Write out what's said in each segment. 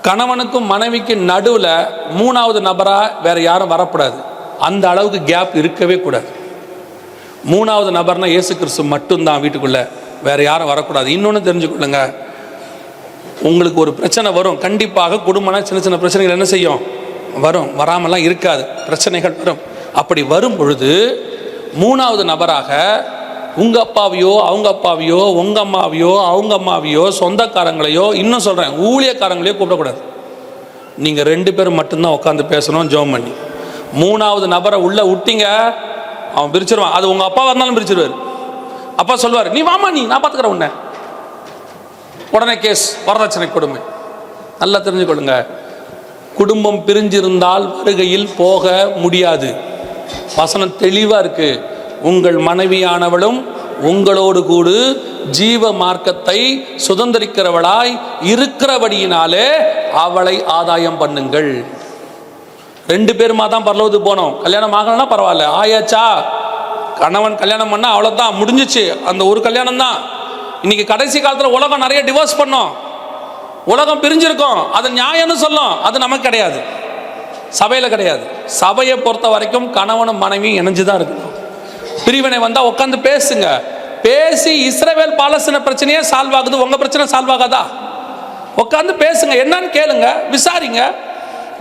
கணவனுக்கும் மனைவிக்கு நடுவில் மூணாவது நபராக வேற யாரும் வரக்கூடாது. அந்த அளவுக்கு கேப் இருக்கவே கூடாது. மூணாவது நபர்னா இயேசு கிறிஸ்து மட்டும்தான் வீட்டுக்குள்ள, வேற யாரும் வரக்கூடாது. இன்னொன்று தெரிஞ்சுக்கொள்ளுங்க, உங்களுக்கு ஒரு பிரச்சனை வரும். கண்டிப்பாக குடும்பம்னா சின்ன சின்ன பிரச்சனைகள் என்ன செய்யும், வரும். வராமலாம் இருக்காது, பிரச்சனைகள் வரும். அப்படி வரும் பொழுது மூணாவது நபராக உங்கள் அப்பாவையோ அவங்க அப்பாவையோ உங்கள் அம்மாவையோ அவங்க அம்மாவையோ சொந்தக்காரங்களையோ, இன்னும் சொல்கிறேன் ஊழியக்காரங்களையோ கூப்பிடக்கூடாது. நீங்கள் 2 பேரும் மட்டும்தான் உட்காந்து பேசணும், ஜெபம் பண்ணி. மூணாவது நபரை உள்ளே விட்டீங்க, அவன் பிரிச்சிருவான். அது உங்கள் அப்பாவாக இருந்தாலும் பிரிச்சிருவார். அப்பா சொல்லுவார், நீ வாமா, நீ நான் பார்த்துக்கிறேன் உன்னை. உடனே கேஸ், வரதட்சணை கொடுமை. நல்லா தெரிஞ்சுக்கொள்ளுங்க, குடும்பம் பிரிஞ்சிருந்தால் வருகையில் போக முடியாது. வசனம் தெளிவாக இருக்கு. உங்கள் மனைவியானவளும் உங்களோடு கூடு ஜீவ மார்க்கத்தை சுதந்திரிக்கிறவளாய் இருக்கிறபடியினாலே அவளை ஆதாயம் பண்ணுங்கள். 2 பேருமா தான் பரலோகத்துக்கு போனோம். கல்யாணம் ஆகலன்னா பரவாயில்ல, ஆயாச்சா கணவன் கல்யாணம் பண்ணா அவ்வளோதான், முடிஞ்சிச்சு. அந்த ஒரு கல்யாணம் தான். இன்னைக்கு கடைசி காலத்தில் உலகம் நிறைய டிவோர்ஸ் பண்ணோம், உலகம் பிரிஞ்சிருக்கும். அது நியாயம்னு சொல்லும், அது நமக்கு கிடையாது, சபையில் கிடையாது. சபையை பொறுத்த வரைக்கும் கணவனும் மனைவியும் இணைஞ்சுதான் இருக்கணும். பிரிவினை வந்தால் உட்காந்து பேசுங்க. பேசி இஸ்ரவேல் பாலஸ்தீன பிரச்சனையே சால்வ் ஆகுது, உங்கள் பிரச்சனை சால்வ் ஆகாதா? உட்காந்து பேசுங்க, என்னன்னு கேளுங்க, விசாரிங்க,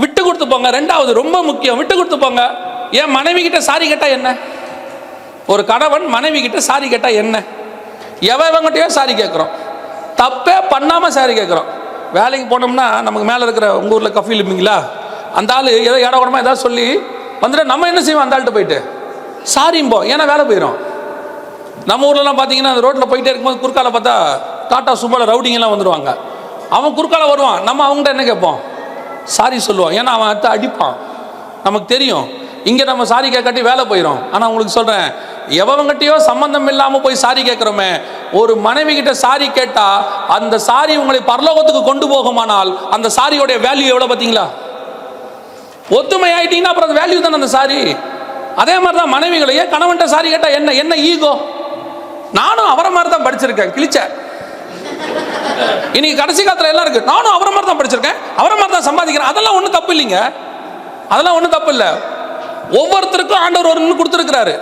விட்டு கொடுத்து போங்க. 2வது ரொம்ப முக்கியம், விட்டு கொடுத்து போங்க. ஏன் மனைவி கிட்ட சாரி கேட்டா என்ன? ஒரு கணவன் மனைவி கிட்ட சாரி கேட்டா என்ன? எவங்கிட்டயோ சாரி கேட்குறோம், தப்பே பண்ணாமல் சாரி கேட்குறோம். வேலைக்கு போனோம்னா நமக்கு மேலே இருக்கிற உங்கள் ஊரில் கஃபீல் இருப்பீங்களா, அந்த ஆள் ஏதோ இடக்கூடமா ஏதாவது சொல்லி வந்துட்டு நம்ம என்ன செய்வோம், அந்த ஆள்கிட்ட போயிட்டு சாரிம்போம், ஏன்னா வேலை போயிடும். நம்ம ஊர்லலாம் பார்த்தீங்கன்னா அந்த ரோட்டில் போயிட்டே இருக்கும்போது குறுக்கால பார்த்தா டாட்டா சும்மால ரவுடிங்கெல்லாம் வந்துடுவாங்க. அவன் குறுக்கால வருவான், நம்ம அவங்ககிட்ட என்ன கேட்போம், சாரி சொல்லுவோம். ஏன்னா அவன் அடுத்து அடிப்பான், நமக்கு தெரியும். இங்கே நம்ம சாரி கேட்காட்டி வேலை போயிடும். ஆனால் உங்களுக்கு சொல்கிறேன், எவங்கிட்டையோ சம்பந்தம் இல்லாமல் போய் சாரி கேட்குறோமே, ஒரு மனைவி கிட்ட சாரி கேட்டால் அந்த சாரி உங்களை பரலோகத்துக்கு கொண்டு போகுமானால் அந்த சாரியோடைய வேல்யூ எவ்வளோ பார்த்தீங்களா? ஒத்துமை ஆயிட்டீங்கன்னா அப்புறம் அந்த வேல்யூ தானே அந்த சாரி. அதே மாதிரி தான் மனைவிகளையே கணவன்கிட்ட சாரி கேட்டால் என்ன என்ன ஈகோ? நானும் அவரை மாதிரி தான் படிச்சிருக்கேன், கிழிச்ச. இன்னைக்கு கடைசி காலத்தில் எல்லாம் இருக்கு, நானும் அவரை மாதிரி தான் படிச்சிருக்கேன், அவரை மாதிரி தான் சம்பாதிக்கிறேன். அதெல்லாம் ஒன்றும் தப்பு இல்லைங்க, அதெல்லாம் ஒன்றும் தப்பு இல்லை. ஒவ்வொருத்தருக்கும் ஆண்டவர் ஒன்று கொடுத்துருக்கிறாரு.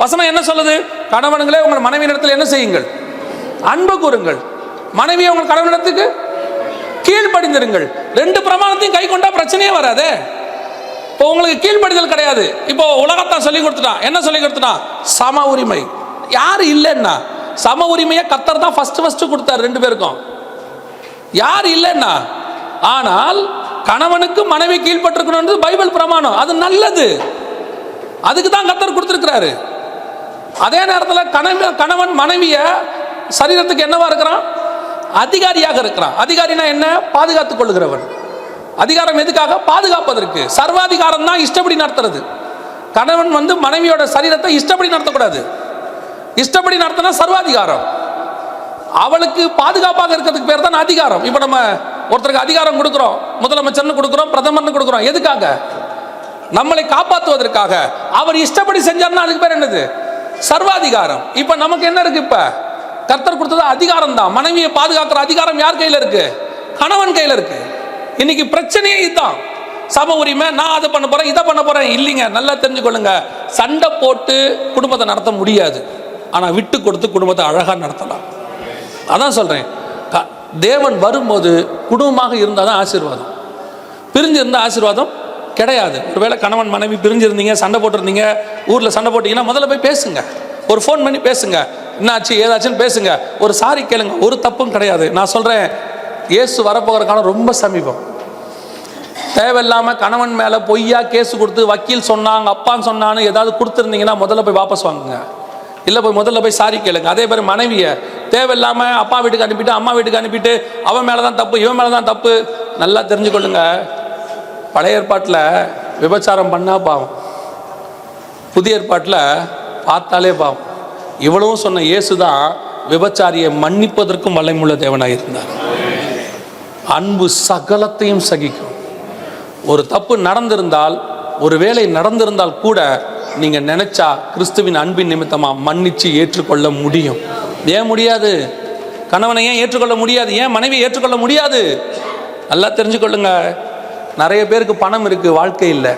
வசனம் என்ன சொல்லுது? கணவன்களே உங்கள் மனைவியிடத்தில் என்ன செய்யுங்கள், அன்பு கூறுங்கள். மனைவியை உங்கள் கணவனிடத்துக்கு கீழ்ப்படிந்திருங்கள். 2 பிரமாணத்தையும் கை கொண்டா பிரச்சனையே வராது. இப்போ உங்களுக்கு கீழ்ப்படிதல் கிடையாது. இப்போ உலகத்தான் சொல்லி கொடுத்துட்டான். என்ன சொல்லி கொடுத்துட்டான்? சம உரிமை. யாரு இல்லைன்னா சம உரிமையை கர்த்தர் தான் ஃபர்ஸ்ட் கொடுத்தார் 2 பேருக்கும். யார் இல்லைன்னா, ஆனால் கணவனுக்கு மனைவி கீழ்ப்பட்டிருக்கணும் பைபிள் பிரமாணம், அது நல்லது. அதுக்கு தான் கர்த்தர் கொடுத்துருக்கிறாரு. அதே நேரத்தில் கணவன் மனைவிய சரீரத்துக்கு என்னவா இருக்கிறான்? அதிகாரியாக இருக்கிறான். அதிகாரினா என்ன? பாதுகாத்துக் கொள்ளுகிறவன். அதிகாரம் எதுக்காக? பாதுகாப்பதற்கு. சர்வாதிகாரம் தான் இஷ்டப்படி நடத்துறது. கணவன் மனைவியோட சரீரத்தை இஷ்டப்படி நடத்தக்கூடாது. இஷ்டப்படி நடத்தினா சர்வாதிகாரம். அவளுக்கு பாதுகாப்பாக இருக்கிறதுக்கு பேர் தான் அதிகாரம். இப்போ நம்ம ஒருத்தருக்கு அதிகாரம் கொடுக்குறோம், முதலமைச்சர்னு கொடுக்குறோம், பிரதமர்னு கொடுக்குறோம். எதுக்காக? நம்மளை காப்பாற்றுவதற்காக. அவர் இஷ்டப்படி செஞ்சார்னா அதுக்கு பேர் என்னது? சர்வாதிகாரம். இப்போ நமக்கு என்ன இருக்கு? இப்போ கர்த்தர் கொடுத்தது அதிகாரம் தான். மனைவியை பாதுகாக்கிற அதிகாரம் யார் கையில் இருக்கு? கணவன் கையில் இருக்கு. இன்னைக்கு பிரச்சனையே இதுதான். சம உரிமை, நான் அதை பண்ண போறேன், இதை பண்ண போறேன். இல்லைங்க, நல்லா தெரிஞ்சுக்கொள்ளுங்க, சண்டை போட்டு குடும்பத்தை நடத்த முடியாது. ஆனா விட்டு கொடுத்து குடும்பத்தை அழகா நடத்தலாம். அதான் சொல்றேன், தேவன் வரும்போது குடும்பமாக இருந்தால் தான் ஆசீர்வாதம். பிரிஞ்சு இருந்தால் ஆசீர்வாதம் கிடையாது. ஒருவேளை கணவன் மனைவி பிரிஞ்சிருந்தீங்க, சண்டை போட்டிருந்தீங்க, ஊரில் சண்டை போட்டிங்கன்னா முதல்ல போய் பேசுங்க, ஒரு ஃபோன் பண்ணி பேசுங்க, என்னாச்சு ஏதாச்சுன்னு பேசுங்க, ஒரு சாரி கேளுங்க, ஒரு தப்பும் கிடையாது. நான் சொல்கிறேன், இயேசு வரப்போகிற காலம் ரொம்ப சமீபம். தேவையில்லாமல் கணவன் மேலே பொய்யா கேஸ் கொடுத்து வக்கீல் சொன்னாங்க, அப்பான்னு சொன்னான்னு ஏதாவது கொடுத்துருந்தீங்கன்னா முதல்ல போய் வாபஸ் வாங்குங்க, இல்லை முதல்ல போய் சாரி கேளுங்க. அதே மாதிரி மனைவியை தேவையில்லாமல் அப்பா வீட்டுக்கு அனுப்பிட்டு அம்மா வீட்டுக்கு அனுப்பிட்டு அவன் மேலே தான் தப்பு இவன் மேலே தான் தப்பு. நல்லா தெரிஞ்சுக்கொள்ளுங்க, பழைய ஏற்பாட்டில் விபச்சாரம் பண்ணால் பாவம், புதிய ஏற்பாட்டில் பார்த்தாலே பாவம். இவ்வளவும் சொன்ன இயேசு தான் விபச்சாரியை மன்னிப்பதற்கும் வல்லமையுள்ள தேவனாக இருந்தார். அன்பு சகலத்தையும் சகிக்கும். ஒரு தப்பு நடந்திருந்தால், ஒரு வேலை நடந்திருந்தால் கூட நீங்கள் நினைச்சா கிறிஸ்துவின் அன்பின் நிமித்தமாக மன்னிச்சு ஏற்றுக்கொள்ள முடியும். ஏன் முடியாது? கணவனை ஏன் ஏற்றுக்கொள்ள முடியாது? ஏன் மனைவியை ஏற்றுக்கொள்ள முடியாது? நல்லா தெரிஞ்சுக்கொள்ளுங்க. நிறைய பேருக்கு பணம் இருக்குது, வாழ்க்கை இல்லை.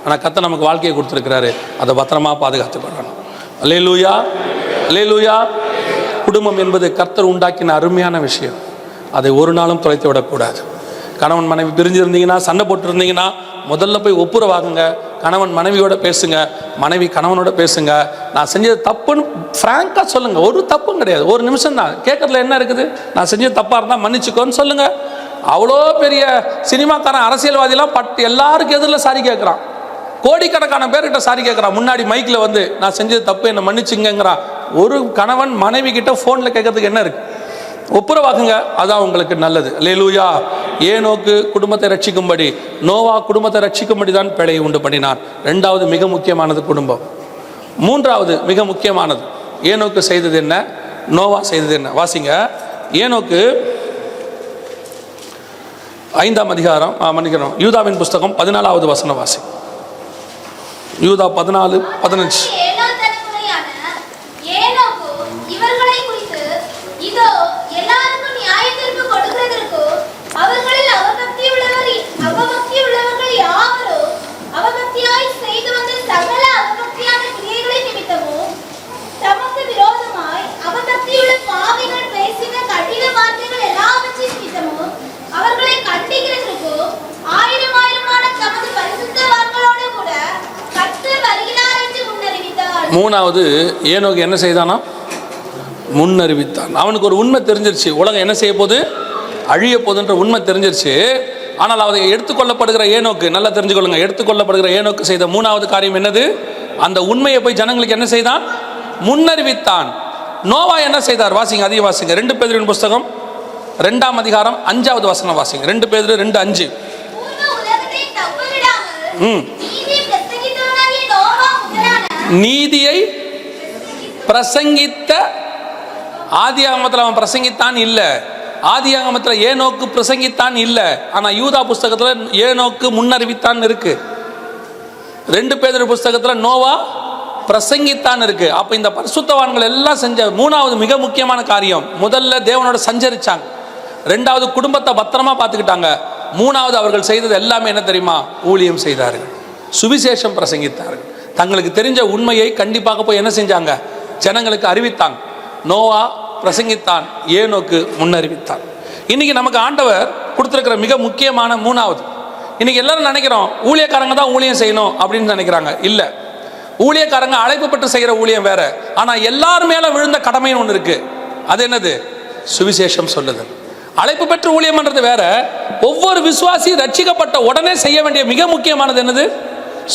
ஆனால் கர்த்தர் நமக்கு வாழ்க்கையை கொடுத்துருக்கிறாரு, அதை பத்திரமா பாதுகாத்துக்கொள்ளணும். அல்லேலூயா, அல்லேலூயா. குடும்பம் என்பது கர்த்தர் உண்டாக்கின அருமையான விஷயம். அதை ஒரு நாளும் தொலைத்து விடக்கூடாது. கணவன் மனைவி பிரிஞ்சிருந்தீங்கன்னா, சண்டை போட்டுருந்தீங்கன்னா, முதல்ல போய் ஒப்புரவாகுங்க. கணவன் மனைவியோட பேசுங்க, மனைவி கணவனோட பேசுங்க. நான் செஞ்சது தப்புன்னு ஃப்ராங்காக சொல்லுங்கள். ஒரு தப்பும் கிடையாது, ஒரு நிமிஷம் தான். கேட்கறதுல என்ன இருக்குது? நான் செஞ்சது தப்பாக இருந்தால் மன்னிச்சுக்கோன்னு சொல்லுங்கள். அவ்வளோ பெரிய சினிமாக்காரன் அரசியல்வாதிலாம் எல்லாருக்கும் எதிரில் சாரி கேட்குறான். கோடிக்கணக்கான பேர்கிட்ட சாரி கேட்குறான். முன்னாடி மைக்கில் வந்து நான் செஞ்சது தப்பு, என்னை மன்னிச்சுங்கிறான். ஒரு கணவன் மனைவி கிட்ட ஃபோனில் கேட்கறதுக்கு என்ன இருக்குது? ஒப்புரவாக்குங்க, அதான் உங்களுக்கு நல்லது. அல்லேலூயா. ஏனோக்கு குடும்பத்தை ரட்சிக்கும்படி, நோவா குடும்பத்தை ரட்சிக்கும்படி தான் பிழையை உண்டு பண்ணினார். ரெண்டாவது மிக முக்கியமானது குடும்பம். மூன்றாவது மிக முக்கியமானது ஏனோக்கு செய்தது என்ன, நோவா செய்தது என்ன? வாசிங்க. ஏனோக்கு 5ஆம் அதிகாரம், மன்னிக்கணும், யூதாவின் புஸ்தகம் 14வது வசனம் வாசி. யூதா 14:15. மூணாவது ஏனோக்கு என்ன செய்தானா? முன்னறிவித்தான். அவனுக்கு ஒரு உண்மை தெரிஞ்சிருச்சு, உலகம் என்ன செய்ய போகுது, அழிய போகுதுன்ற உண்மை தெரிஞ்சிருச்சு. ஆனால் அதை எடுத்துக்கொள்ளப்படுகிற ஏனோக்கு, நல்லா தெரிஞ்சுக்கொள்ளுங்க, எடுத்துக்கொள்ளப்படுகிற ஏனோக்கு செய்த மூணாவது காரியம் என்னது? அந்த உண்மையை போய் ஜனங்களுக்கு என்ன செய்தான்? முன்னறிவித்தான். நோவா என்ன செய்தார்? வாசிங்க, அதிக வாசிங்க. 2 பேதுருவின் புஸ்தகம் 2ஆம் அதிகாரம் 5வது வசனம் வாசிங்க. 2 பேதுரு 2:5. நீதியை பிரசங்கித்த, ஆதியாகமத்தில் அவன் பிரசங்கித்தான் இல்லை, ஆதியாகமத்தில் ஏனோக்கு பிரசங்கித்தான் இல்லை. ஆனால் யூதா புஸ்தகத்தில் ஏனோக்கு முன்னறிவித்தான் இருக்கு. 2 பேதுரு புஸ்தகத்தில் நோவா பிரசங்கித்தான் இருக்கு. அப்போ இந்த பரிசுத்தவான்கள் எல்லாம் செஞ்ச மூணாவது மிக முக்கியமான காரியம், முதல்ல தேவனோட சஞ்சரிச்சாங்க, ரெண்டாவது குடும்பத்தை பத்திரமா பார்த்துக்கிட்டாங்க, மூணாவது அவர்கள் செய்தது எல்லாமே என்ன தெரியுமா? ஊழியம் செய்தார்கள், சுவிசேஷம் பிரசங்கித்தார்கள். தங்களுக்கு தெரிஞ்ச உண்மையை கண்டிப்பாக போய் என்ன செஞ்சாங்க? ஜனங்களுக்கு அறிவித்தாங்க. நோவா பிரசங்கித்தான், ஏனோக்கு முன்னறிவித்தான். இன்னைக்கு நமக்கு ஆண்டவர் கொடுத்துருக்கிற மிக முக்கியமான மூணாவது. இன்னைக்கு எல்லாரும் நினைக்கிறோம் ஊழியக்காரங்க தான் ஊழியம் செய்யணும் அப்படின்னு நினைக்கிறாங்க. இல்லை, ஊழியக்காரங்க அழைப்பு பெற்று செய்கிற ஊழியம் வேற. ஆனால் எல்லார் மேல விழுந்த கடமைன்னு ஒன்று இருக்கு. அது என்னது? சுவிசேஷம் சொல்லுது. அழைப்பு பெற்று ஊழியம் பண்றது வேற. ஒவ்வொரு விசுவாசி ரட்சிக்கப்பட்ட உடனே செய்ய வேண்டிய மிக முக்கியமானது என்னது?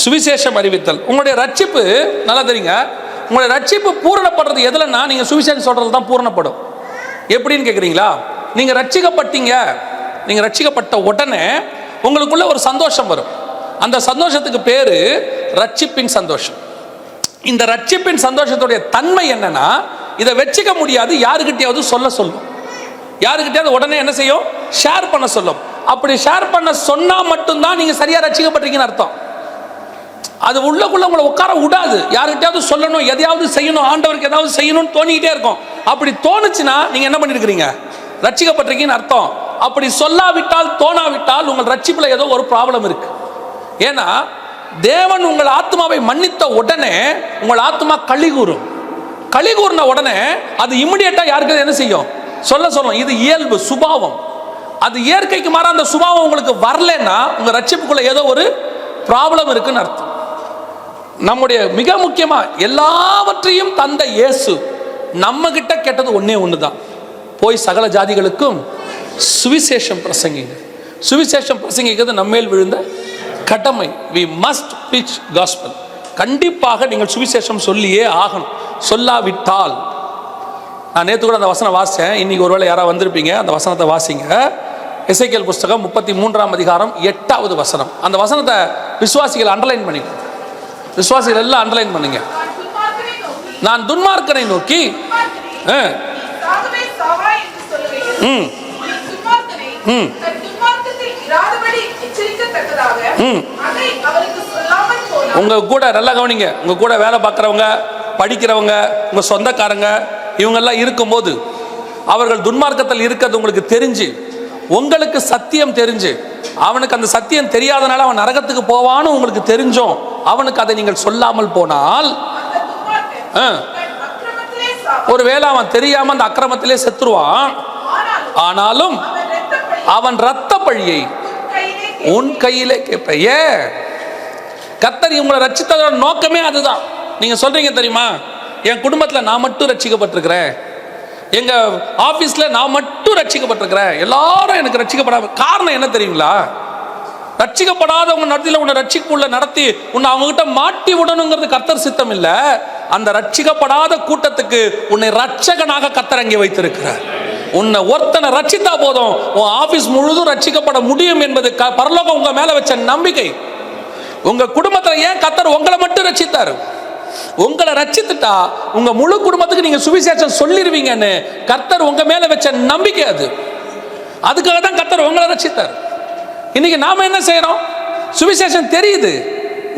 சுவிசேஷம் அறிவித்தல். உங்களுடைய ரட்சிப்பு நல்லா தெரியுங்க, உங்களுடைய ரட்சிப்பு பூரணப்படுறது எதுலன்னா நீங்க சுவிசேஷம் சொல்றது தான் பூரணப்படும். எப்படின்னு கேட்குறீங்களா? நீங்க ரட்சிக்கப்பட்டீங்க, நீங்க ரட்சிக்கப்பட்ட உடனே உங்களுக்குள்ள ஒரு சந்தோஷம் வரும். அந்த சந்தோஷத்துக்கு பேரு ரட்சிப்பின் சந்தோஷம். இந்த ரட்சிப்பின் சந்தோஷத்துடைய தன்மை என்னன்னா, இதை வச்சுக்க முடியாது, யாருக்கிட்டையாவது சொல்லும், யாருக்கிட்டையாவது உடனே என்ன செய்யும்? ஷேர் பண்ண சொல்லும். அப்படி ஷேர் பண்ண சொன்னா மட்டும்தான் நீங்க சரியா ரட்சிக்கப்பட்டிருக்கீங்கன்னு அர்த்தம். அது உள்ளக்குள்ள உங்களை உட்கார விடாது. யாருக்கிட்டையாவது சொல்லணும், எதையாவது செய்யணும், ஆண்டவருக்கு ஏதாவது செய்யணும்னு தோணிக்கிட்டே இருக்கும். அப்படி தோணுச்சுன்னா நீங்க என்ன பண்ணிருக்கிறீங்க? ரட்சிக்கப்பட்டிருக்கீங்கன்னு அர்த்தம். அப்படி சொல்லாவிட்டால், தோணாவிட்டால் உங்கள் ரட்சிப்புல ஏதோ ஒரு ப்ராப்ளம் இருக்கு. ஏன்னா தேவன் உங்கள் ஆத்மாவை மன்னித்த உடனே உங்கள் ஆத்மா களி கூர்ன உடனே அது இமிடியேட்டா யாருக்கு என்ன செய்யும்? சொல்லும். இது இயல்பு, சுபாவம். அது இயற்கைக்கு மாற அந்த சுபாவம் உங்களுக்கு வரலன்னா உங்க ரட்சிப்புக்குள்ள ஏதோ ஒரு ப்ராப்ளம் இருக்குன்னு அர்த்தம். நம்முடைய மிக முக்கியமா எல்லாவற்றையும் தந்த இயேசு நம்ம கிட்ட கேட்டது ஒன்னே ஒண்ணுதான், போய் சகல ஜாதிகளுக்கும் சுவிசேஷம் பிரசங்கிங்க. சுவிசேஷம் பிரசங்கிக்கிறது நம்மேல் விழுந்த கடமை. we must preach gospel. கண்டிப்பாக நீங்கள் சுவிசேஷம் சொல்லியே ஆகணும். சொல்லாவிட்டால், நான் நேற்று கூட அந்த வசனம் வாசித்தேன், இன்னைக்கு ஒருவேளை யாராவது வந்திருப்பீங்க, அந்த வசனத்தை வாசிங்க. எசேக்கியேல் புஸ்தகம் 33ஆம் அதிகாரம் 8வது வசனம். அந்த வசனத்தை விசுவாசிகள் அண்டர்லைன் பண்ணிக்கணும். விசுவாசிகள் எல்லாம் அண்டர்லைன் பண்ணுங்க. நான் துன்மார்க்கனை நோக்கி உங்க கூட நல்லா கவனிங்க, உங்க கூட வேலை பார்க்குறவங்க, படிக்கிறவங்க, உங்க சொந்தக்காரங்க, இவங்கெல்லாம் இருக்கும்போது அவர்கள் துன்மார்க்கத்தில் இருக்கிறது உங்களுக்கு தெரிஞ்சு உங்களுக்கு சத்தியம் தெரிஞ்சு அவனுக்கு அந்த சத்தியம் தெரியாதனால அவன் நரகத்துக்கு போவான்னு உங்களுக்கு தெரிஞ்சோம் அவனுக்கு அதை நீங்கள் சொல்லாமல் போனால், ஒருவேளை அவன் தெரியாம அந்த அக்கிரமத்திலே செத்துருவான், ஆனாலும் அவன் இரத்த பழியை உன் கையிலே கேட்ப. கர்த்தர் உங்களை ரட்சித்ததோட நோக்கமே அதுதான். நீங்க சொல்றீங்க தெரியுமா, என் குடும்பத்தில் நான் மட்டும் ரட்சிக்கப்பட்டிருக்கிறேன், எங்க ஆபீஸ்ல நான் மட்டும் ரட்சிக்கப்பட்டிருக்கிறேன், எல்லாரும் எனக்கு ரட்சிக்கப்படாம. காரணம் என்ன தெரியுங்களா? ரட்சிக்கப்படாதவங்க நடத்தில உன்னை ரட்சிக்குள்ள நடத்தி உன்னை அவங்க கிட்ட மாட்டி விடணுங்கிறது கர்த்தர் சித்தம் இல்ல. அந்த ரட்சிக்கப்படாத கூட்டத்துக்கு உன்னை ரட்சகனாக கர்த்தர் அங்கே வைத்திருக்கிறார். உன்னை ஒருத்தனை ரட்சித்தா போதும், உன் ஆபீஸ் முழுதும் ரட்சிக்கப்பட முடியும் என்பது பரலோகம் உங்க மேல வச்ச நம்பிக்கை. உங்க குடும்பத்துல ஏன் கர்த்தர் உங்களை மட்டும் ரட்சித்தார்? உங்களை ரட்சித்துட்டா உங்க முழு குடும்பத்துக்கு நீங்க சுவிசேஷம் சொல்லிடுவீங்கன்னு கர்த்தர் உங்க மேல வச்ச நம்பிக்கை அது. அதுக்காக தான் கர்த்தர் உங்களை ரட்சித்தார். இன்னைக்கு நாம என்ன செய்யறோம்? சுவிசேஷம் தெரியுது,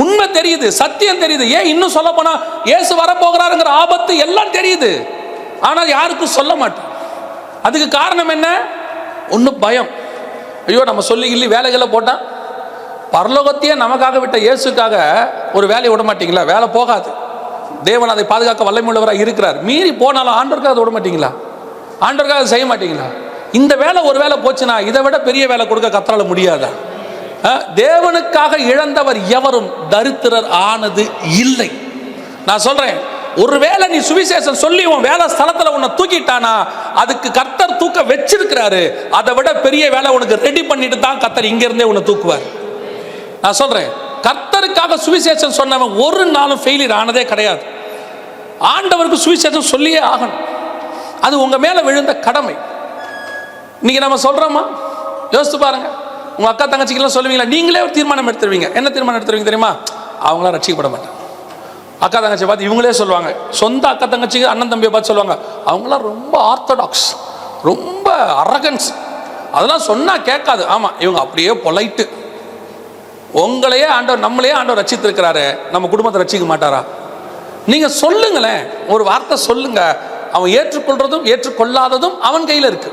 உண்மை தெரியுது, சத்தியம் தெரியுது. ஏன் இன்னும் சொல்ல போனா இயேசு வரப்போகிறாருங்கிற ஆபத்து எல்லாம் தெரியுது, ஆனால் யாருக்கும் சொல்ல மாட்டோம். அதுக்கு காரணம் என்ன? ஒன்று பயம். ஐயோ நம்ம சொல்லி இல்லி வேலைகளை போட்டா பரலோகத்தையே நமக்காக விட்ட இயேசுக்காக ஒரு வேலையை விட மாட்டீங்களா? வேலை போகாது. தேவன் அதை பாதுகாக்க வல்லமையுள்ளவராக இருக்கிறார். மீறி போனாலும் ஆண்டவருக்காக அதை விட மாட்டீங்களா? ஆண்டவருக்காக அதை செய்ய மாட்டீங்களா? இந்த வேலை ஒரு வேலை போச்சுன்னா இதை விட பெரிய வேலை கொடுக்க கர்த்தரால முடியாதா? தேவனுக்காக இழந்தவர் எவரும் தரித்திரர் ஆனது இல்லை. நான் சொல்றேன், ஒருவேளை நீ சுவிசேஷம் சொல்லி உன் வேலை ஸ்தலத்துல உன்னை தூக்கிட்டானா அதுக்கு கர்த்தர் தூக்க வச்சிருக்கிறாரு. அதை விட பெரிய வேலை உனக்கு ரெடி பண்ணிட்டு தான் கர்த்தர் இங்க இருந்தே உன்னை தூக்குவார். நான் சொல்றேன், கர்த்தருக்காக சுவிசேஷம் சொன்னவன் ஒரு நாளும் ஃபெயிலியர் ஆனதே கிடையாது. ஆண்டவருக்கு சுவிசேஷம் சொல்லியே ஆகணும். அது உங்க மேல விழுந்த கடமை. இன்னைக்கு நம்ம சொல்றோமா? யோசித்து பாருங்க. உங்க அக்கா தங்கச்சிக்கெல்லாம் சொல்லுவீங்களா? நீங்களே ஒரு தீர்மானம் எடுத்துருவீங்க. என்ன தீர்மானம் எடுத்துருவீங்க தெரியுமா? அவங்களாம் ரட்சிக்கப்பட மாட்டாங்க. அக்கா தங்கச்சி பார்த்து இவங்களே சொல்லுவாங்க, சொந்த அக்கா தங்கச்சி அண்ணன் தம்பியை பார்த்து சொல்லுவாங்க, அவங்களாம் ரொம்ப ஆர்த்தடாக்ஸ், ரொம்ப அரகன்ஸ், அதெல்லாம் சொன்னா கேட்காது. ஆமா, இவங்க அப்படியே பொலைட்டு. உங்களையே ஆண்டவர், நம்மளையே ஆண்டவர் ரட்சித்திருக்கிறாரு, நம்ம குடும்பத்தை ரட்சிக்க மாட்டாரா? நீங்க சொல்லுங்களேன், ஒரு வார்த்தை சொல்லுங்க. அவன் ஏற்றுக்கொள்றதும் ஏற்றுக்கொள்ளாததும் அவன் கையில் இருக்கு.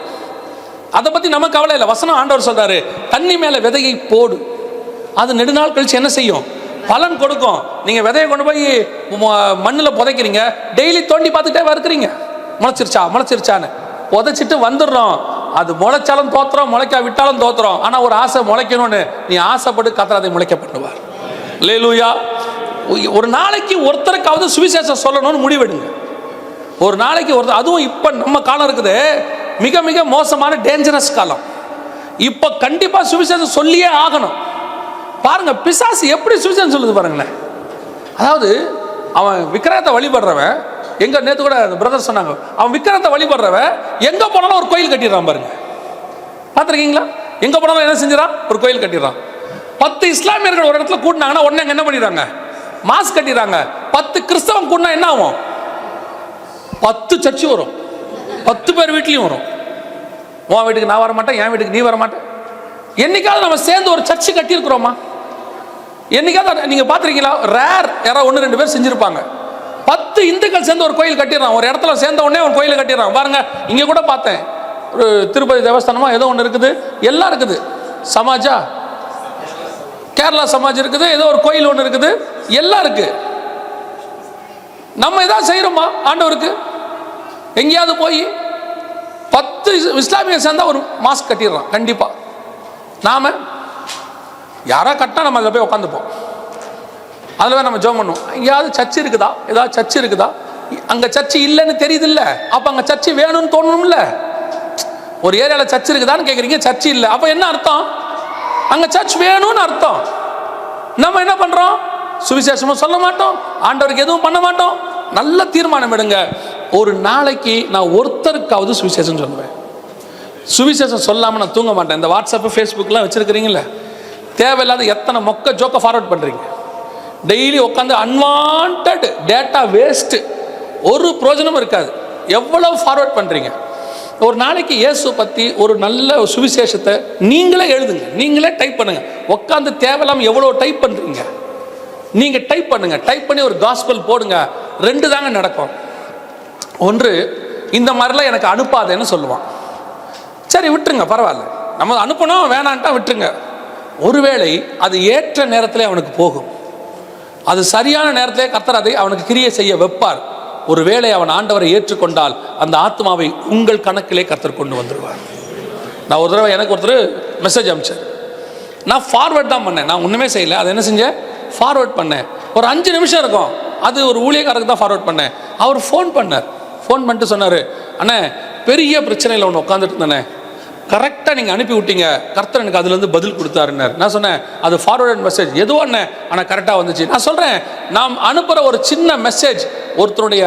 அதை பத்தி நம்ம கவலை இல்லை. வசனம் ஆண்டவர் சொல்றாரு, தண்ணி மேல விதையை போடு, அது நெடுநாள் கழிச்சு என்ன செய்யும்? பலன் கொடுக்கும். நீங்க விதையை கொண்டு போய் மண்ணில் புதைக்கிறீங்க, டெய்லி தோண்டி பார்த்துட்டே இருக்கிறீங்க, முளைச்சிருச்சான்னு புதைச்சிட்டு வந்துடுறோம். அது முளைச்சாலும் தோத்துறோம், முளைக்கா விட்டாலும் தோத்துறோம். ஆனா ஒரு ஆசை முளைக்கணும்னு நீ ஆசைப்பட்டு கர்த்தர் அதை முளைக்க பண்ணுவார். அல்லேலூயா. ஒரு நாளைக்கு ஒருத்தருக்காவது சுவிசேஷம் சொல்லணும்னு முடிவெடுங்க. ஒரு நாளைக்கு ஒருத்தர், அதுவும் இப்ப நம்ம காலம் இருக்குது, மிக மிக மோசமான டேஞ்சரஸ் காலம். இப்ப கண்டிப்பா சுவிசேஷம் சொல்லியே ஆகணும். பாருங்க பிசாசு எப்படி சுவிசேஷம் சொல்லுது பாருங்களேன். அதாவது அவன் விக்கிரகத்தை வழிபடுறவன், எங்க நேத்து கூட பிரதர் சொன்னாங்க, அவன் விக்கிரகத்தை வழிபடுறவன் எங்க போனாலும் ஒரு கோயில் கட்டிடுறான் பாருங்க. பார்த்துருக்கீங்களா? எங்க போனாலும் என்ன செஞ்சிடறான்? ஒரு கோயில் கட்டிடுறான். 10 இஸ்லாமியர்கள் ஒரு இடத்துல கூட்டினாங்கன்னா உடனே என்ன பண்ணிடுறாங்க? மாஸ்க் கட்டிடுறாங்க. 10 கிறிஸ்தவன் கூட்டினா என்ன ஆகும்? 10 சர்ச்சு வரும், 10 பேர் வீட்லையும் வரும். உன் வீட்டுக்கு நான் வர மாட்டேன், என் வீட்டுக்கு நீ வர மாட்டேன். என்னைக்காவது நம்ம சேர்ந்து ஒரு சர்ச்சு கட்டி இருக்கிறோமா? என்னைக்காவது நீங்க பாத்திருக்கீங்களா? ரேர், யாராவது 1-2 பேர் செஞ்சிருப்பாங்க. 10 இந்துக்கள் சேர்ந்து ஒரு கோயில் கட்டிடுறான். ஒரு இடத்துல சேர்ந்த உடனே ஒரு கோயில் கட்டிடுறான் பாருங்க. இங்க கூட பார்த்தேன், ஒரு திருப்பதி தேவஸ்தானமா ஏதோ ஒன்று இருக்குது, எல்லாம் இருக்குது. சமாஜா, கேரளா சமாஜ் இருக்குது, ஏதோ ஒரு கோயில் ஒன்று இருக்குது, எல்லாம் இருக்கு. நம்ம ஏதாவது செய்யறோமா ஆண்டவருக்கு? எங்கேயாவது போய் 10 இஸ்லாமியர் சேர்ந்தா ஒரு மாஸ்க் கட்டிடுறான். கண்டிப்பா நாம யாரா கட்டா நம்ம அதில் போய் உட்காந்துப்போம். அதில் நம்ம ஜெபம் பண்ணுவோம். எங்கேயாவது சர்ச்சு இருக்குதா? ஏதாவது சர்ச்சு இருக்குதா? அங்கே சர்ச்சு இல்லைன்னு தெரியுது இல்லை, அப்போ அங்கே சர்ச்சு வேணும்னு தோணணும்ல. ஒரு ஏரியாவில் சர்ச் இருக்குதான்னு கேட்குறீங்க, சர்ச்சு இல்லை, அப்போ என்ன அர்த்தம்? அங்கே சர்ச் வேணும்னு அர்த்தம். நம்ம என்ன பண்ணுறோம்? சுவிசேஷமும் சொல்ல மாட்டோம், ஆண்டவருக்கு எதுவும் பண்ண மாட்டோம். நல்ல தீர்மானம் எடுங்க, ஒரு நாளைக்கு நான் ஒருத்தருக்காவது சுவிசேஷம் சொல்லுவேன். சுவிசேஷம் சொல்லாமல் நான் தூங்க மாட்டேன். இந்த வாட்ஸ்அப்பு ஃபேஸ்புக்கெலாம் வச்சுருக்கிறீங்களே, தேவையில்லாத எத்தனை மொக்க ஜோக்கை ஃபார்வர்ட் பண்ணுறீங்க. டெய்லி உட்காந்து அன்வான்ட் டேட்டா வேஸ்ட்டு, ஒரு பிரயோஜனமும் இருக்காது. எவ்வளவு ஃபார்வர்ட் பண்ணுறீங்க? ஒரு நாளைக்கு இயேசு பற்றி ஒரு நல்ல சுவிசேஷத்தை நீங்களே எழுதுங்க, நீங்களே டைப் பண்ணுங்க. உட்காந்து தேவையில்லாமல் எவ்வளோ டைப் பண்ணுறீங்க? நீங்கள் டைப் பண்ணுங்க, டைப் பண்ணி ஒரு காஸ்பல் போடுங்க. 2 தாங்க நடக்கும். ஒன்று, இந்த மாதிரிலாம் எனக்கு அனுப்பாதேன்னு சொல்லுவான். சரி விட்டுருங்க, பரவாயில்ல. நம்ம அனுப்பணும் வேணான்ட்டா விட்டுருங்க. ஒருவேளை அது ஏற்ற நேரத்திலே அவனுக்கு போகும். அது சரியான நேரத்திலே கர்த்தர் அதை அவனுக்கு கிரியை செய்ய வைப்பார். ஒருவேளை அவன் ஆண்டவரை ஏற்றுக்கொண்டால் அந்த ஆத்மாவை உங்கள் கணக்கிலே கர்த்தர் கொண்டு வந்துடுவார். நான் ஒரு தடவை எனக்கு ஒருத்தர் மெசேஜ் அனுப்பிச்சேன். நான் ஃபார்வேர்ட் தான் பண்ணேன், நான் ஒன்றுமே செய்யலை. அது என்ன செஞ்சேன், ஃபார்வேர்ட் பண்ணேன். ஒரு 5 நிமிஷம் இருக்கும். அது ஒரு ஊழியக்காரருக்கு தான் ஃபார்வேர்ட் பண்ணேன். அவர் ஃபோன் பண்ணார். ஃபோன் பண்ணிட்டு சொன்னார், அண்ணே பெரிய பிரச்சனையில் ஒன்று உட்காந்துட்டு இருந்தேனே, கரெக்டாக நீங்கள் அனுப்பி விட்டீங்க, கர்த்தர் எனக்கு அதுலேருந்து பதில் கொடுத்தாருன்னார். நான் சொன்னேன், அது ஃபார்வர்ட் மெசேஜ் எதுவோ அண்ணே, ஆனால் கரெக்டாக வந்துச்சு. நான் சொல்கிறேன், நாம் அனுப்புகிற ஒரு சின்ன மெசேஜ் ஒருத்தருடைய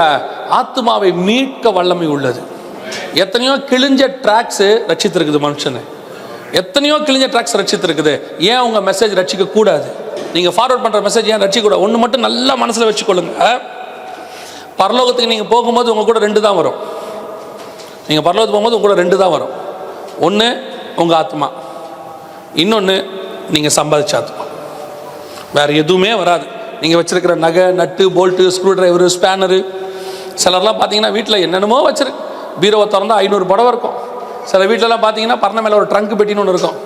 ஆத்மாவை மீட்க வல்லமை உள்ளது. எத்தனையோ கிழிஞ்ச ட்ராக்ஸு ரட்சித்திருக்குது மனுஷனு, எத்தனையோ கிழிஞ்ச ட்ராக்ஸ் ரட்சித்திருக்குது. ஏன் உங்கள் மெசேஜ் ரட்சிக்க கூடாது? நீங்கள் ஃபார்வர்ட் பண்ணுற மெசேஜ் ஏன் ரட்சிக்கூடாது? ஒன்று மட்டும் நல்லா மனசில் வச்சுக்கொள்ளுங்க, பரலோகத்துக்கு நீங்கள் போகும்போது உங்கள் கூட 2 தான் வரும். நீங்கள் பரலோகத்துக்கு போகும்போது உங்கள் கூட 2 தான் வரும். ஒன்று உங்கள் ஆத்மா, இன்னொன்று நீங்கள் சம்பாதிச்ச ஆத்மா. வேறு எதுவுமே வராது. நீங்கள் வச்சுருக்கிற நகை, நட்டு, போல்ட்டு, ஸ்க்ரூ டிரைவரு, ஸ்பேனரு. சிலர்லாம் பார்த்தீங்கன்னா வீட்டில் என்னென்னமோ வச்சுருக்கு. பீரோவை திறந்தால் 500 புடவை இருக்கும். சில வீட்டிலலாம் பார்த்தீங்கன்னா பரண மேலே ஒரு ட்ரங்க் பெட்டின்னு ஒன்று இருக்கும்.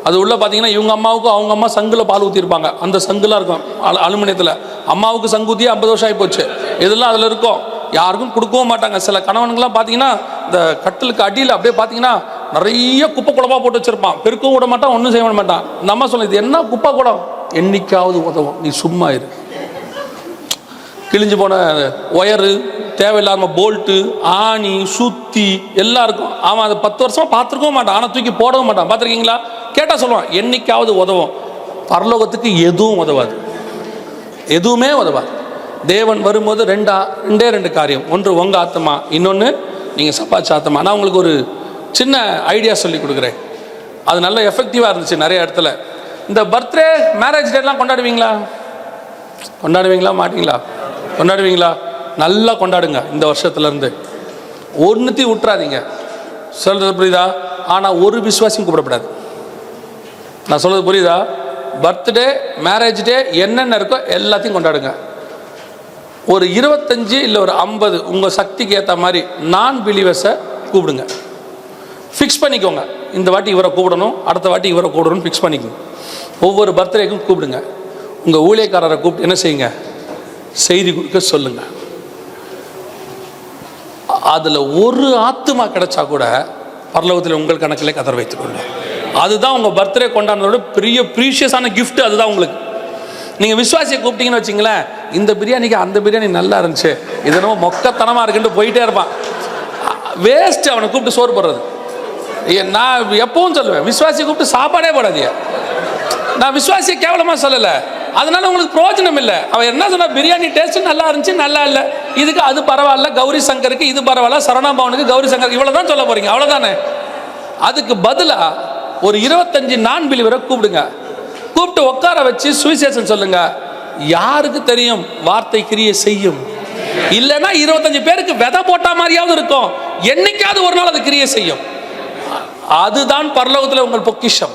அது உள்ளே பார்த்தீங்கன்னா இவங்க அம்மாவுக்கும் அவங்க அம்மா சங்கில் பால் ஊற்றிருப்பாங்க. அந்த சங்குலாம் இருக்கும் அலுமினியத்தில். அம்மாவுக்கு சங்கு ஊற்றி 50 வருஷம் ஆகி போச்சு. இதெல்லாம் அதில் இருக்கும். யாருக்கும் கொடுக்கவும் மாட்டாங்க. சில கணவனுங்கெல்லாம் பார்த்தீங்கன்னா இந்த கட்டிலுக்கு அடியில் அப்படியே பார்த்தீங்கன்னா நிறைய குப்பை குழப்பாக போட்டு வச்சுருப்பான். பெருக்கவும் விட மாட்டான், ஒன்றும் செய்ய மாட்டான். இந்த அம்மா சொல்லுது, இது என்ன குப்பை குடம், என்னைக்காவது உதவும், நீ சும்மா இரு. கிழிஞ்சு போன ஒயரு, தேவையில்லாம போல்ட்டு, ஆணி, சுத்தி எல்லாம் இருக்கும். அவன் அதை 10 வருஷமாக பார்த்துருக்கவும் மாட்டான், ஆனால் தூக்கி போடவும் மாட்டான். பார்த்துருக்கீங்களா? கேட்டால் சொல்லுவான், என்னைக்காவது உதவும். பரலோகத்துக்கு எதுவும் உதவாது, எதுவுமே உதவாது. தேவன் வரும்போது 2 காரியம். ஒன்று உங்கள் ஆத்மா, இன்னொன்று நீங்கள் சம்பாதிச்ச ஆத்மா. நான் உங்களுக்கு ஒரு சின்ன ஐடியா சொல்லி கொடுக்குறேன். அது நல்ல எஃபெக்டிவாக இருந்துச்சு நிறைய இடத்துல. இந்த பர்த்டே, மேரேஜ் டேட்லாம் கொண்டாடுவீங்களா? கொண்டாடுவீங்களா மாட்டீங்களா? கொண்டாடுவீங்களா? நல்லா கொண்டாடுங்க. இந்த வருஷத்துலேருந்து ஒன்றுத்தையும் விட்டுறாதீங்க. சொல்கிறது புரியுதா? ஆனால் ஒரு விசுவாசியும் கூப்பிடப்படாது. நான் சொல்கிறது புரியுதா? பர்த்டே, மேரேஜ் டே என்னென்ன இருக்கோ எல்லாத்தையும் கொண்டாடுங்க. ஒரு 25 இல்லை ஒரு 50 உங்கள் சக்திக்கு ஏற்ற மாதிரி நான் பிலீவர்ஸை கூப்பிடுங்க. ஃபிக்ஸ் பண்ணிக்கோங்க. இந்த வாட்டி இவரை கூப்பிடணும், அடுத்த வாட்டி இவரை கூப்பிடணும்னு ஃபிக்ஸ் பண்ணிக்கோங்க. ஒவ்வொரு பர்த்டேக்கும் கூப்பிடுங்க. உங்கள் ஊழியக்காரரை கூப்பிட்டு என்ன செய்யுங்க, செய்தி கொடுக்க சொல்லுங்க. அதில் ஒரு ஆத்துமா கிடைச்சா கூட பரலோகத்தில் உங்கள் கணக்கில் கதர் வைத்துக்கொள்ளும். அதுதான் உங்கள் பர்த்டே கொண்டாடுறதோட பெரிய ப்ரீஷியஸான கிஃப்ட். அதுதான் உங்களுக்கு. நீங்கள் விசுவாசியை கூப்பிட்டீங்கன்னு வச்சிங்களேன், இந்த பிரியாணிக்கு அந்த பிரியாணி நல்லா இருந்துச்சு, இது என்னமோ மொக்கத்தனமாக இருக்குன்ட்டு போயிட்டே இருப்பான். வேஸ்ட்டு அவனை கூப்பிட்டு சோறு போடுறது. நான் எப்பவும் சொல்லுவேன், விசுவாசியை கூப்பிட்டு சாப்பாடே போடாதீங்க. நான் விசுவாசியை கேவலமாக சொல்லலை, அதனால உங்களுக்கு பிரயோஜனம் இல்லை. அவன் என்ன சொன்னா, பிரியாணி டேஸ்ட் நல்லா இருந்துச்சு, நல்லா இல்லை, இதுக்கு அது பரவாயில்ல, கௌரி சங்கருக்கு இது பரவாயில்ல, சரணா பவனுக்கு கௌரி சங்கர், இவ்வளோ தான் சொல்ல போறீங்க, அவ்வளோதானே. அதுக்கு பதிலாக ஒரு 25 நான் பிலீவரை கூப்பிடுங்க. கூப்பிட்டு உட்கார வச்சு சுவிசேஷம் சொல்லுங்க. யாருக்கு தெரியும் வார்த்தை கிரியை செய்யும். இல்லைன்னா 25 பேருக்கு விதை போட்டா மாதிரியாவது இருக்கும், என்னைக்காவது ஒரு நாள் அது கிரியை செய்யும். அதுதான் பரலோகத்தில் உங்கள் பொக்கிஷம்.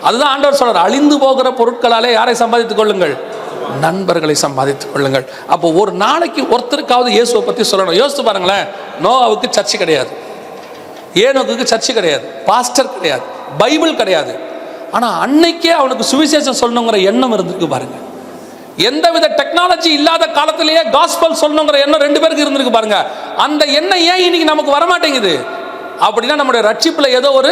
அதுதான் ஆண்டவர் சொல்றார், அழிந்து போகிற பொருட்களாலே யாரை சம்பாதித்துக் கொள்ளுங்கள், நண்பர்களை சம்பாதித்துக் கொள்ளுங்கள். அப்போ ஒரு நாளைக்கு ஒருத்தருக்காவது இயேசுவை பற்றி சொல்லணும். யோசித்து பாருங்களேன், நோவாவுக்கு சர்ச்சு கிடையாது, ஏனோக்கு சர்ச்சு கிடையாது, பாஸ்டர் கிடையாது, பைபிள் கிடையாது. ஆனால் அன்னைக்கே அவனுக்கு சுவிசேஷம் சொல்லணுங்கிற எண்ணம் இருந்திருக்கு பாருங்க. எந்தவித டெக்னாலஜி இல்லாத காலத்திலேயே காஸ்பல் சொல்லணுங்கிற எண்ணம் 2 பேருக்கு இருந்திருக்கு பாருங்க. அந்த எண்ணம் ஏன் இன்னைக்கு நமக்கு வரமாட்டேங்குது? அப்படின்னா நம்முடைய ரட்சிப்புல ஏதோ ஒரு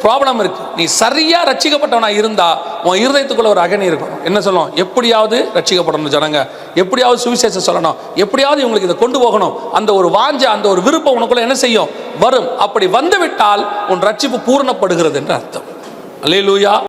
ப்ராப்ளம் இருக்கு. நீ சரியா ரட்சிக்கப்பட்டவனா இருந்தா உன் இருதயத்துக்குள்ள ஒரு அகனி இருக்கும். என்ன சொல்லணும், எப்படியாவது ரட்சிக்கப்படணும் ஜனங்க, எப்படியாவது சுவிசேஷம் சொல்லணும், எப்படியாவது இவங்களுக்கு இதை கொண்டு போகணும். அந்த ஒரு வாஞ்சை, அந்த ஒரு விருப்பம் உனக்குள்ள என்ன செய்யும், வரும். அப்படி வந்துவிட்டால் உன் ரட்சிப்பு பூரணப்படுகிறது என்று அர்த்தம். அல்லேலூயா.